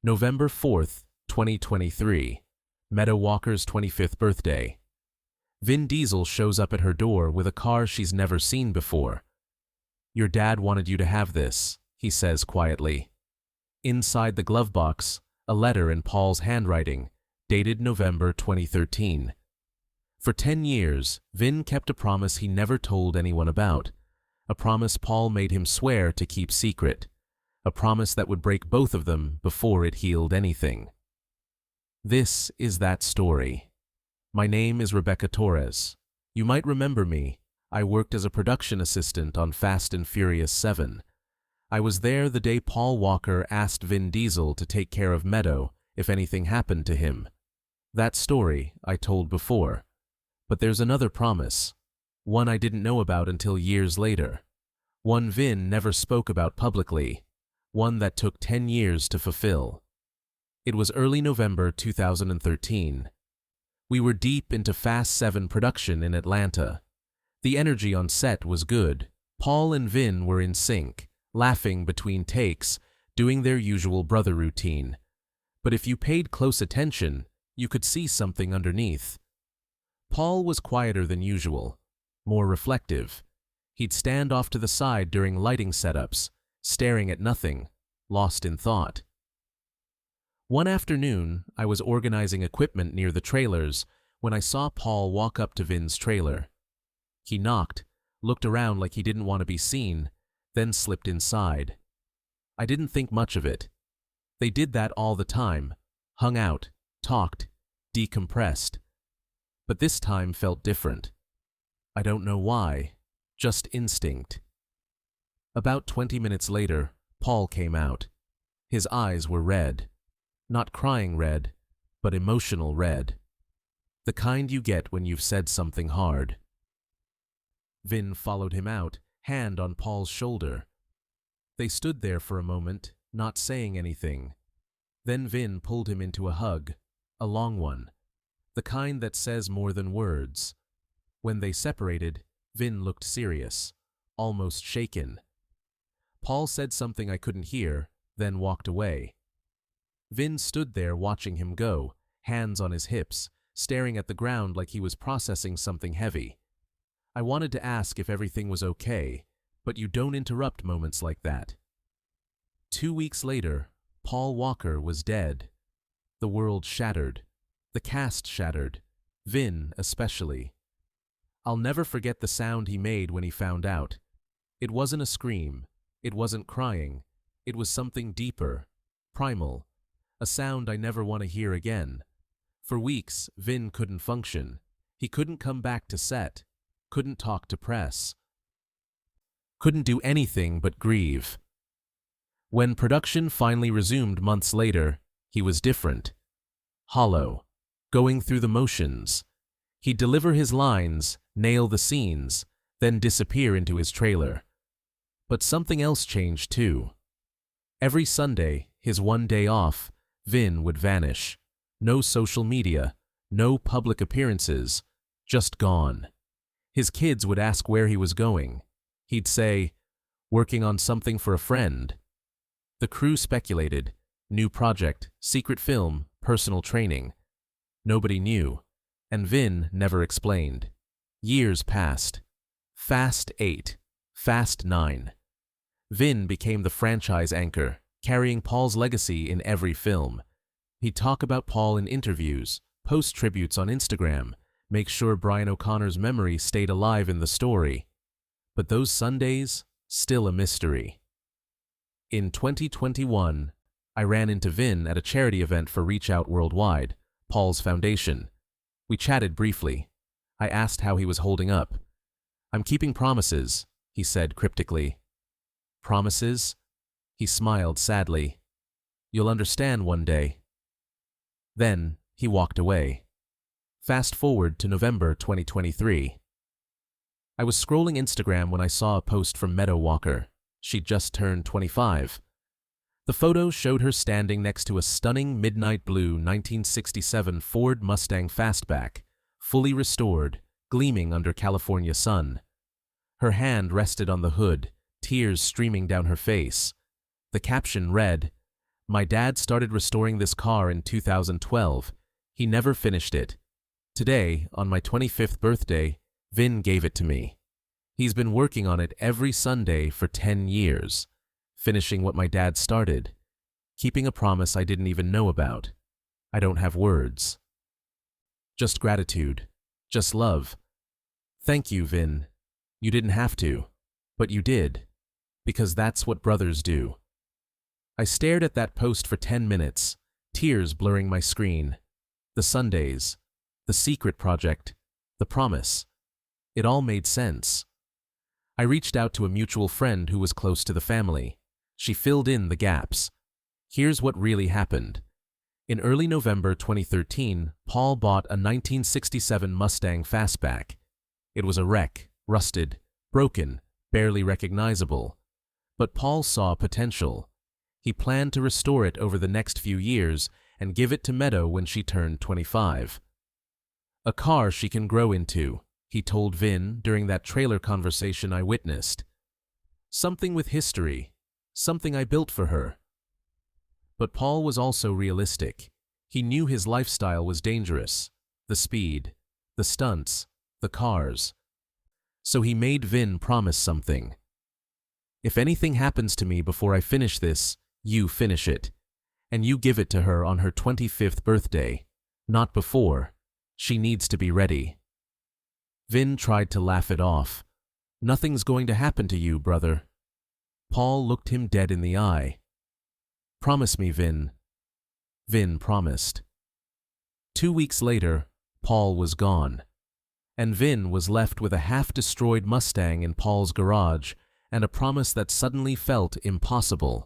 November 4th, 2023, Meadow Walker's 25th birthday. Vin Diesel shows up at her door with a car she's never seen before. "Your dad wanted you to have this," he says quietly. Inside the glove box, a letter in Paul's handwriting, dated November 2013. For 10 years, Vin kept a promise he never told anyone about, a promise Paul made him swear to keep secret, a promise that would break both of them before it healed anything. This is that story. My name is Rebecca Torres. You might remember me. I worked as a production assistant on Fast and Furious 7. I was there the day Paul Walker asked Vin Diesel to take care of Meadow if anything happened to him. That story I told before. But there's another promise. One I didn't know about until years later. One Vin never spoke about publicly. One that took 10 years to fulfill. It was early November 2013. We were deep into Fast 7 production in Atlanta. The energy on set was good. Paul and Vin were in sync, laughing between takes, doing their usual brother routine. But if you paid close attention, you could see something underneath. Paul was quieter than usual, more reflective. He'd stand off to the side during lighting setups, staring at nothing, lost in thought. One afternoon, I was organizing equipment near the trailers when I saw Paul walk up to Vin's trailer. He knocked, looked around like he didn't want to be seen, then slipped inside. I didn't think much of it. They did that all the time, hung out, talked, decompressed. But this time felt different. I don't know why, just instinct. About 20 minutes later, Paul came out. His eyes were red. Not crying red, but emotional red. The kind you get when you've said something hard. Vin followed him out, hand on Paul's shoulder. They stood there for a moment, not saying anything. Then Vin pulled him into a hug, a long one, the kind that says more than words. When they separated, Vin looked serious, almost shaken. Paul said something I couldn't hear, then walked away. Vin stood there watching him go, hands on his hips, staring at the ground like he was processing something heavy. I wanted to ask if everything was okay, but you don't interrupt moments like that. 2 weeks later, Paul Walker was dead. The world shattered. The cast shattered. Vin especially. I'll never forget the sound he made when he found out. It wasn't a scream. It wasn't crying. It was something deeper, primal, a sound I never want to hear again. For weeks, Vin couldn't function. He couldn't come back to set, couldn't talk to press, couldn't do anything but grieve. When production finally resumed months later, he was different. Hollow, going through the motions. He'd deliver his lines, nail the scenes, then disappear into his trailer. But something else changed too. Every Sunday, his one day off, Vin would vanish. No social media, no public appearances, just gone. His kids would ask where he was going. He'd say, "Working on something for a friend." The crew speculated, new project, secret film, personal training. Nobody knew, and Vin never explained. Years passed. Fast 8, Fast 9. Vin became the franchise anchor, carrying Paul's legacy in every film. He'd talk about Paul in interviews, post tributes on Instagram, make sure Brian O'Connor's memory stayed alive in the story. But those Sundays, still a mystery. In 2021, I ran into Vin at a charity event for Reach Out Worldwide, Paul's foundation. We chatted briefly. I asked how he was holding up. "I'm keeping promises," he said cryptically. "Promises?" He smiled sadly. "You'll understand one day." Then he walked away. Fast forward to November 2023. I was scrolling Instagram when I saw a post from Meadow Walker. She'd just turned 25. The photo showed her standing next to a stunning midnight blue 1967 Ford Mustang fastback, fully restored, gleaming under California sun. Her hand rested on the hood, tears streaming down her face. The caption read, My dad started restoring this car in 2012. He never finished it. Today, on my 25th birthday, Vin gave it to me. He's been working on it every Sunday for 10 years, finishing what my dad started, keeping a promise I didn't even know about. I don't have words. Just gratitude. Just love. Thank you, Vin. You didn't have to, but you did, because that's what brothers do. I stared at that post for 10 minutes, tears blurring my screen. The Sundays, the secret project, the promise. It all made sense. I reached out to a mutual friend who was close to the family. She filled in the gaps. Here's what really happened. In early November 2013, Paul bought a 1967 Mustang Fastback. It was a wreck, rusted, broken, barely recognizable. But Paul saw potential. He planned to restore it over the next few years and give it to Meadow when she turned 25. A car she can grow into, he told Vin during that trailer conversation I witnessed. Something with history, something I built for her. But Paul was also realistic. He knew his lifestyle was dangerous. The speed, the stunts, the cars. So he made Vin promise something. If anything happens to me before I finish this, you finish it. And you give it to her on her 25th birthday. Not before. She needs to be ready. Vin tried to laugh it off. Nothing's going to happen to you, brother. Paul looked him dead in the eye. Promise me, Vin. Vin promised. 2 weeks later, Paul was gone. And Vin was left with a half-destroyed Mustang in Paul's garage and a promise that suddenly felt impossible.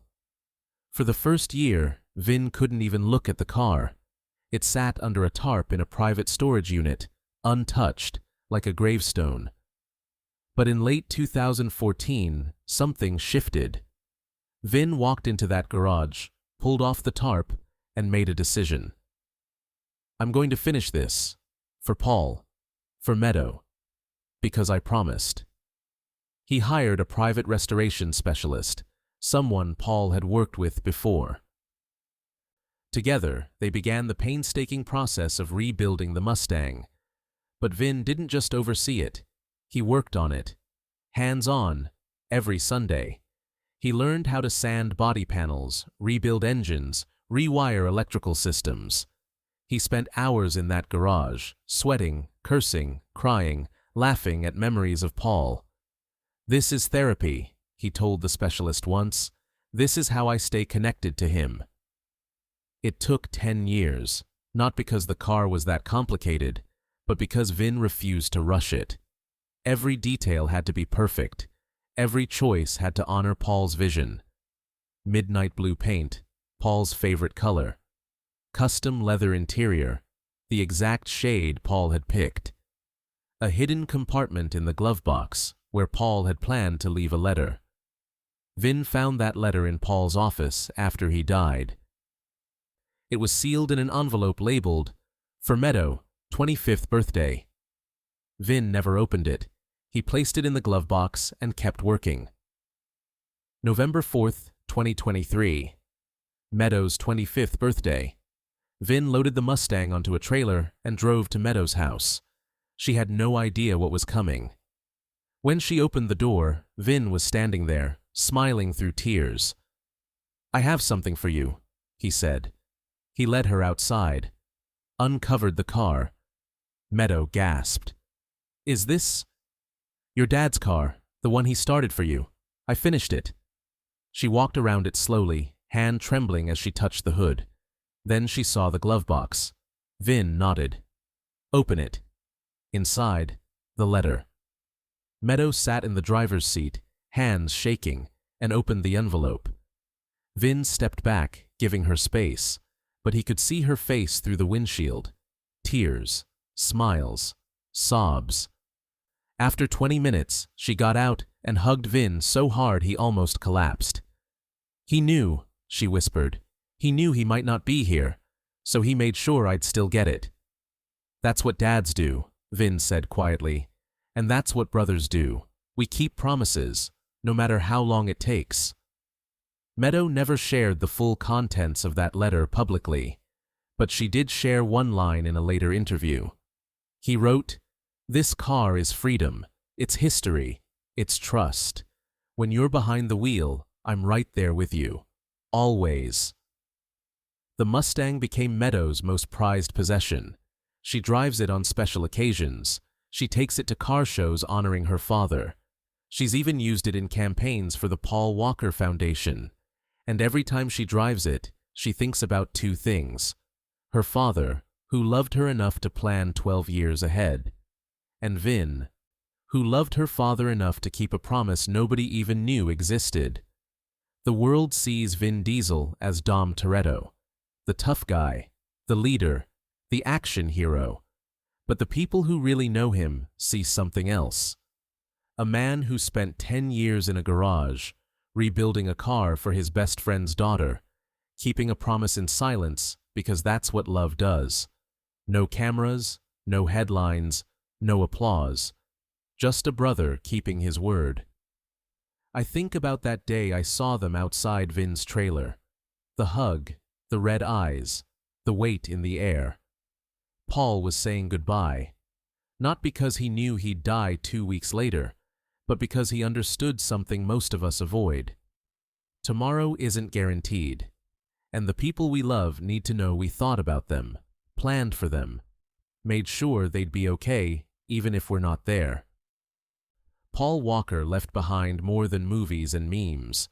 For the first year, Vin couldn't even look at the car. It sat under a tarp in a private storage unit, untouched, like a gravestone. But in late 2014, something shifted. Vin walked into that garage, pulled off the tarp, and made a decision. I'm going to finish this. For Paul. For Meadow. Because I promised. He hired a private restoration specialist, someone Paul had worked with before. Together, they began the painstaking process of rebuilding the Mustang. But Vin didn't just oversee it. He worked on it. Hands-on, every Sunday. He learned how to sand body panels, rebuild engines, rewire electrical systems. He spent hours in that garage, sweating, cursing, crying, laughing at memories of Paul. This is therapy, he told the specialist once. This is how I stay connected to him. It took 10 years, not because the car was that complicated, but because Vin refused to rush it. Every detail had to be perfect. Every choice had to honor Paul's vision. Midnight blue paint, Paul's favorite color. Custom leather interior, the exact shade Paul had picked. A hidden compartment in the glove box where Paul had planned to leave a letter. Vin found that letter in Paul's office after he died. It was sealed in an envelope labeled, "For Meadow, 25th birthday." Vin never opened it. He placed it in the glove box and kept working. November 4th, 2023. Meadow's 25th birthday. Vin loaded the Mustang onto a trailer and drove to Meadow's house. She had no idea what was coming. When she opened the door, Vin was standing there, smiling through tears. "I have something for you," he said. He led her outside, uncovered the car. Meadow gasped. "Is this?" "Your dad's car, the one he started for you. I finished it." She walked around it slowly, hand trembling as she touched the hood. Then she saw the glove box. Vin nodded. "Open it." Inside, the letter. Meadow sat in the driver's seat, hands shaking, and opened the envelope. Vin stepped back, giving her space, but he could see her face through the windshield. Tears, smiles, sobs. After 20 minutes, she got out and hugged Vin so hard he almost collapsed. "He knew," she whispered. "He knew he might not be here, so he made sure I'd still get it." "That's what dads do," Vin said quietly. "And that's what brothers do. We keep promises, no matter how long it takes." Meadow never shared the full contents of that letter publicly, but she did share one line in a later interview. He wrote, "This car is freedom, it's history, it's trust. When you're behind the wheel, I'm right there with you. Always." The Mustang became Meadow's most prized possession. She drives it on special occasions. She takes it to car shows honoring her father. She's even used it in campaigns for the Paul Walker Foundation. And every time she drives it, she thinks about two things: her father, who loved her enough to plan 12 years ahead, and Vin, who loved her father enough to keep a promise nobody even knew existed. The world sees Vin Diesel as Dom Toretto, the tough guy, the leader, the action hero. But the people who really know him see something else. A man who spent 10 years in a garage, rebuilding a car for his best friend's daughter, keeping a promise in silence because that's what love does. No cameras, no headlines, no applause. Just a brother keeping his word. I think about that day I saw them outside Vin's trailer. The hug, the red eyes, the weight in the air. Paul was saying goodbye, not because he knew he'd die 2 weeks later, but because he understood something most of us avoid. Tomorrow isn't guaranteed, and the people we love need to know we thought about them, planned for them, made sure they'd be okay even if we're not there. Paul Walker left behind more than movies and memes.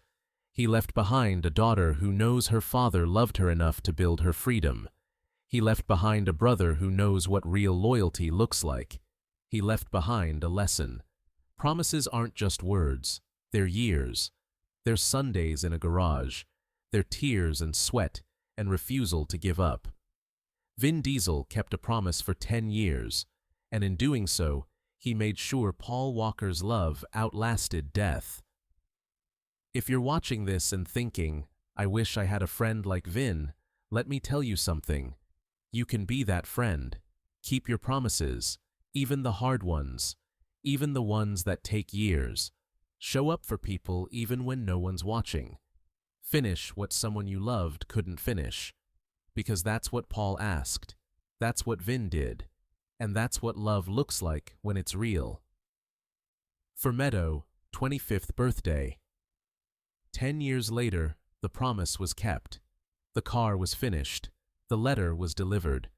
He left behind a daughter who knows her father loved her enough to build her freedom. He left behind a brother who knows what real loyalty looks like. He left behind a lesson. Promises aren't just words, they're years. They're Sundays in a garage. They're tears and sweat and refusal to give up. Vin Diesel kept a promise for 10 years, and in doing so, he made sure Paul Walker's love outlasted death. If you're watching this and thinking, "I wish I had a friend like Vin," let me tell you something. You can be that friend. Keep your promises, even the hard ones, even the ones that take years. Show up for people even when no one's watching. Finish what someone you loved couldn't finish. Because that's what Paul asked. That's what Vin did. And that's what love looks like when it's real. For Meadow, 25th birthday. 10 years later, the promise was kept. The car was finished. The letter was delivered.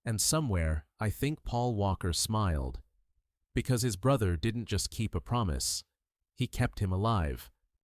And somewhere, I think Paul Walker smiled. Because his brother didn't just keep a promise. He kept him alive.